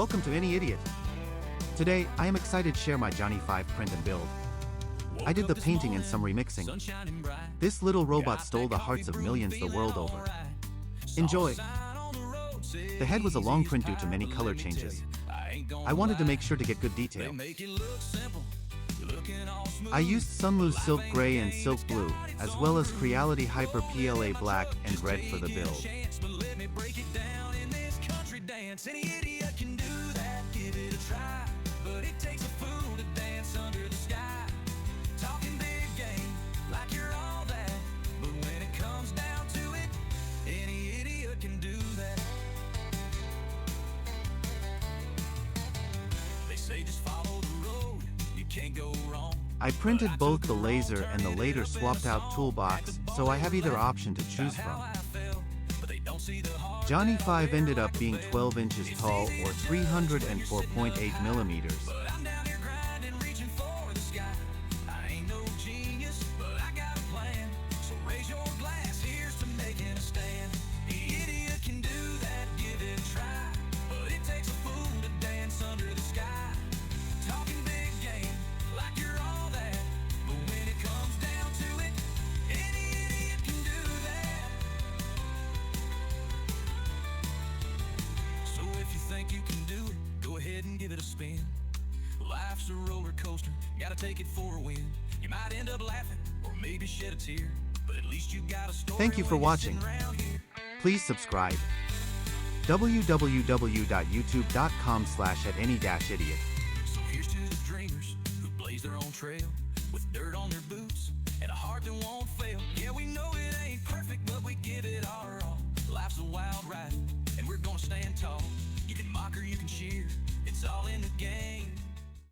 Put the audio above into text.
Welcome to Any Idiot. Today, I am excited to share my Johnny 5 print and build. I did the painting and some remixing. This little robot stole the hearts of millions the world over. Enjoy! The head was a long print due to many color changes. I wanted to make sure to get good detail. I used Sunloo's Silk Gray and Silk Blue, as well as Creality Hyper PLA Black and Red for the build. Any idiot can do that, give it a try. But it takes a fool to dance under the sky. Talking big game, like you're all that. But when it comes down to it, any idiot can do that. They say just follow the road, you can't go wrong. I printed both the laser and the later swapped out toolbox, so I have either option to choose from. Johnny 5 ended up being 12 inches tall or 304.8 millimeters. You can do it, go ahead and give it a spin. Life's a roller coaster, gotta take it for a win. You might end up laughing, or maybe shed a tear, but at least you got a story. Thank you for watching. Please subscribe. www.youtube.com/@any-idiot. So here's to the dreamers who blaze their own trail with dirt on their boots and a heart that won't fail. Yeah, we know it ain't perfect, but we give it our all. Life's a wild ride, and we're gonna stand tall. You can mock or you can cheer, it's all in the game.